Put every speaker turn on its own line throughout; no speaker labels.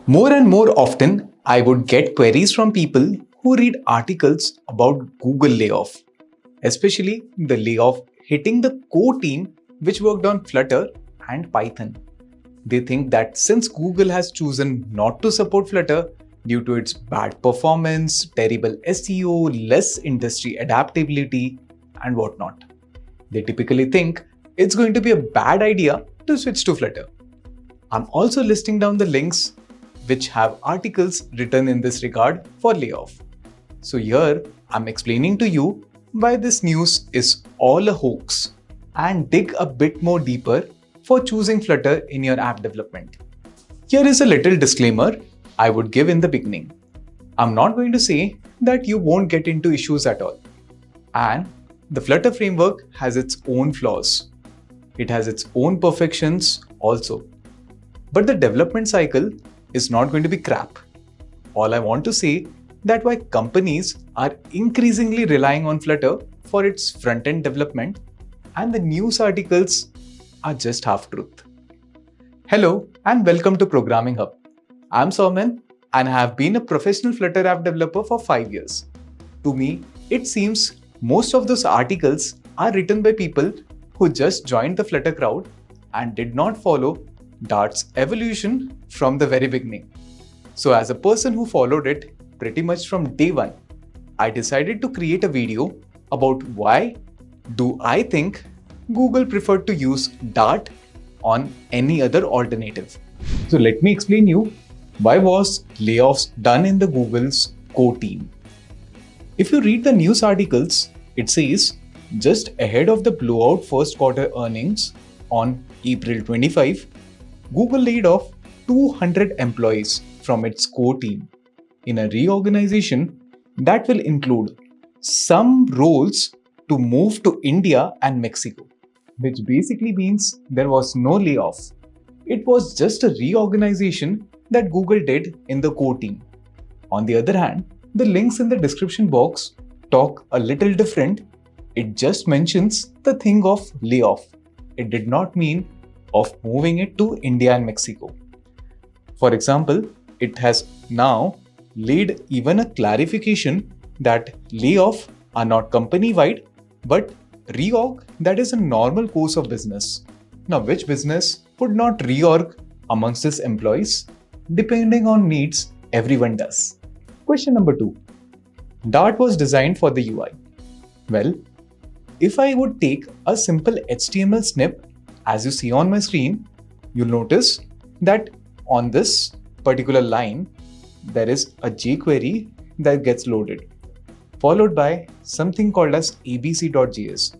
More and more often, I would get queries from people who read articles about Google layoff, especially the layoff hitting the core team which worked on Flutter and Python. They think that since Google has chosen not to support Flutter due to its bad performance, terrible SEO, less industry adaptability, and whatnot, they typically think it's going to be a bad idea to switch to Flutter. I'm also listing down the links which have articles written in this regard for layoff. So here I'm explaining to you why this news is all a hoax and dig a bit more deeper for choosing Flutter in your app development. Here is a little disclaimer I would give in the beginning. I'm not going to say that you won't get into issues at all. And the Flutter framework has its own flaws. It has its own perfections also. But the development cycle is not going to be crap. All I want to say that why companies are increasingly relying on Flutter for its front-end development and the news articles are just half-truth. Hello and welcome to Programming Hub. I'm Soman and I have been a professional Flutter app developer for 5 years. To me, it seems most of those articles are written by people who just joined the Flutter crowd and did not follow Dart's evolution from the very beginning. So as a person who followed it pretty much from day one, I decided to create a video about why do I think Google preferred to use Dart on any other alternative. So let me explain you why was layoffs done in the Google's core team. If you read the news articles, it says just ahead of the blowout first quarter earnings on April 25, Google laid off 200 employees from its core team in a reorganization that will include some roles to move to India and Mexico, which basically means there was no layoff. It was just a reorganization that Google did in the core team. On the other hand, the links in the description box talk a little different. It just mentions the thing of layoff. It did not mean of moving it to India and Mexico. For example, it has now laid even a clarification that layoff are not company-wide, but reorg that is a normal course of business. Now, which business would not reorg amongst its employees? Depending on needs, everyone does. Question number 2. Dart was designed for the UI. Well, if I would take a simple HTML snip, as you see on my screen, you'll notice that on this particular line, there is a jQuery that gets loaded, followed by something called as abc.js,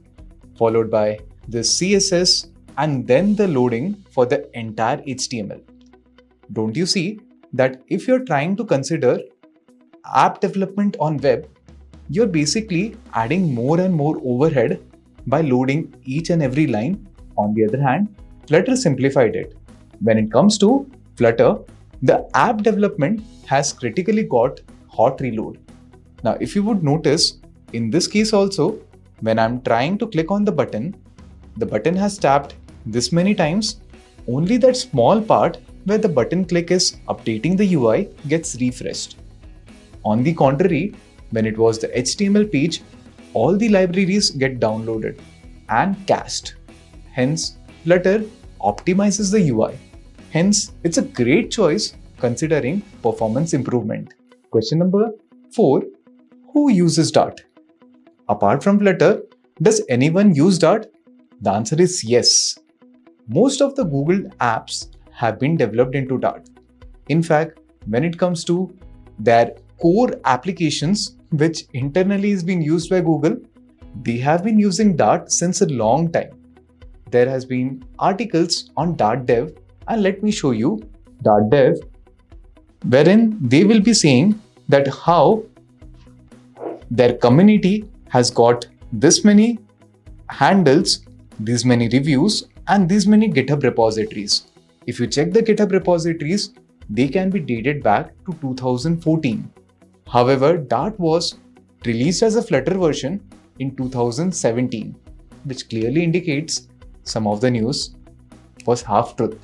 followed by the CSS, and then the loading for the entire HTML. Don't you see that if you're trying to consider app development on web, you're basically adding more and more overhead by loading each and every line. On the other hand, Flutter simplified it. When it comes to Flutter, the app development has critically got hot reload. Now, if you would notice, in this case also, when I'm trying to click on the button has tapped this many times, only that small part where the button click is updating the UI gets refreshed. On the contrary, when it was the HTML page, all the libraries get downloaded and cached. Hence, Flutter optimizes the UI. Hence, it's a great choice considering performance improvement. Question number 4. Who uses Dart? Apart from Flutter, does anyone use Dart? The answer is yes. Most of the Google apps have been developed into Dart. In fact, when it comes to their core applications, which internally is being used by Google, they have been using Dart since a long time. There has been articles on Dart Dev, and let me show you Dart Dev, wherein they will be saying that how their community has got this many handles, these many reviews, and these many GitHub repositories. If you check the GitHub repositories, they can be dated back to 2014. However, Dart was released as a Flutter version in 2017, which clearly indicates some of the news was half truth.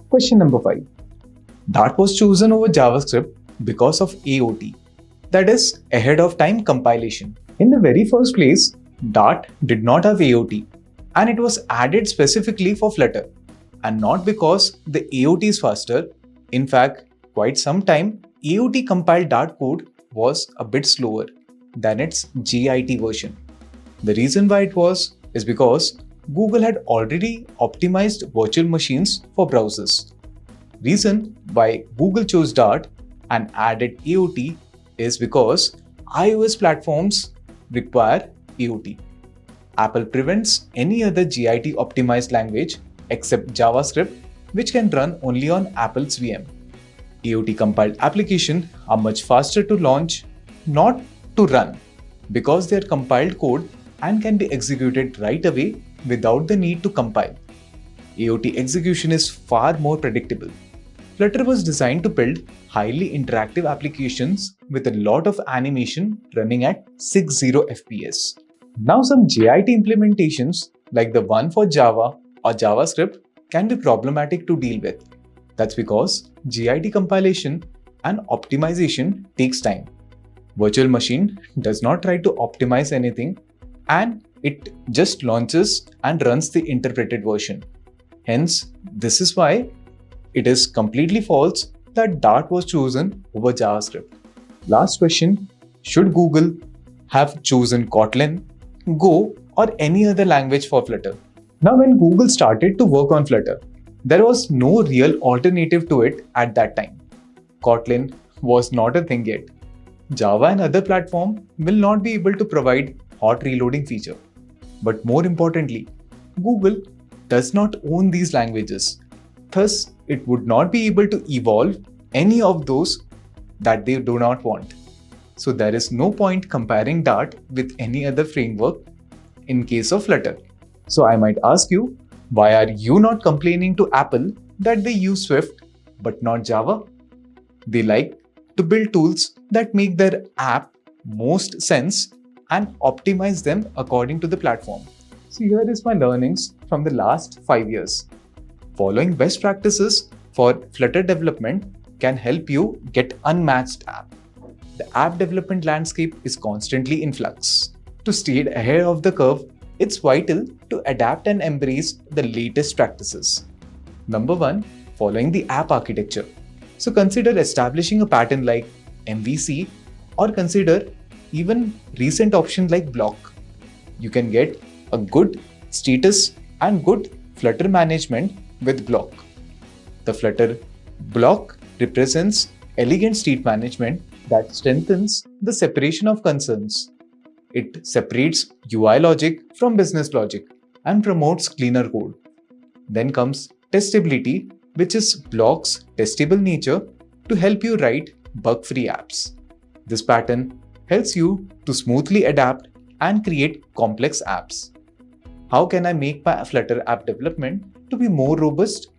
Question number 5. Dart was chosen over JavaScript because of AOT, that is, ahead of time compilation. In the very first place, Dart did not have AOT, and it was added specifically for Flutter, and not because the AOT is faster. In fact, quite some time, AOT compiled Dart code was a bit slower than its JIT version. The reason why it was is because Google had already optimized virtual machines for browsers. Reason why Google chose Dart and added AOT is because iOS platforms require AOT. Apple prevents any other JIT optimized language except JavaScript, which can run only on Apple's VM. AOT compiled applications are much faster to launch, not to run, because they are compiled code and can be executed right away without the need to compile. AOT execution is far more predictable. Flutter was designed to build highly interactive applications with a lot of animation running at 60 FPS. Now some JIT implementations like the one for Java or JavaScript can be problematic to deal with. That's because JIT compilation and optimization takes time. Virtual machine does not try to optimize anything, and it just launches and runs the interpreted version. Hence, this is why it is completely false that Dart was chosen over JavaScript. Last question, should Google have chosen Kotlin, Go, or any other language for Flutter? Now, when Google started to work on Flutter, there was no real alternative to it at that time. Kotlin was not a thing yet. Java and other platforms will not be able to provide hot reloading feature. But more importantly, Google does not own these languages. Thus, it would not be able to evolve any of those that they do not want. So there is no point comparing Dart with any other framework in case of Flutter. So I might ask you, why are you not complaining to Apple that they use Swift but not Java? They like to build tools that make their app most sense and optimize them according to the platform. So here is my learnings from the last 5 years. Following best practices for Flutter development can help you get unmatched app. The app development landscape is constantly in flux. To stay ahead of the curve, it's vital to adapt and embrace the latest practices. Number 1, following the app architecture. So consider establishing a pattern like MVC, or consider even recent options like block. You can get a good status and good Flutter management with block. The Flutter block represents elegant state management that strengthens the separation of concerns. It separates UI logic from business logic and promotes cleaner code. Then comes testability, which is block's testable nature to help you write bug-free apps. This pattern helps you to smoothly adapt and create complex apps. How can I make my Flutter app development to be more robust?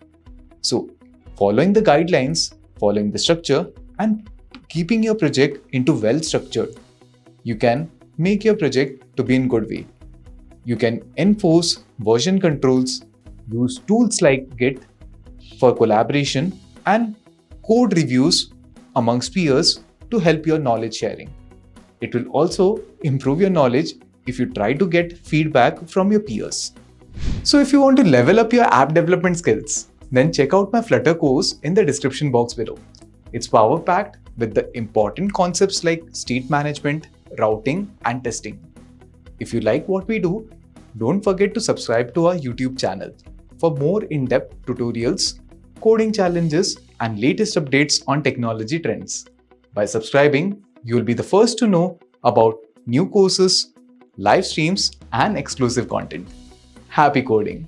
So, following the guidelines, following the structure, and keeping your project into well structured, you can make your project to be in good way. You can enforce version controls, use tools like Git for collaboration, and code reviews amongst peers to help your knowledge sharing. It will also improve your knowledge if you try to get feedback from your peers. So if you want to level up your app development skills, then check out my Flutter course in the description box below. It's power-packed with the important concepts like state management, routing, and testing. If you like what we do, don't forget to subscribe to our YouTube channel for more in-depth tutorials, coding challenges, and latest updates on technology trends. By subscribing, you will be the first to know about new courses, live streams, and exclusive content. Happy coding!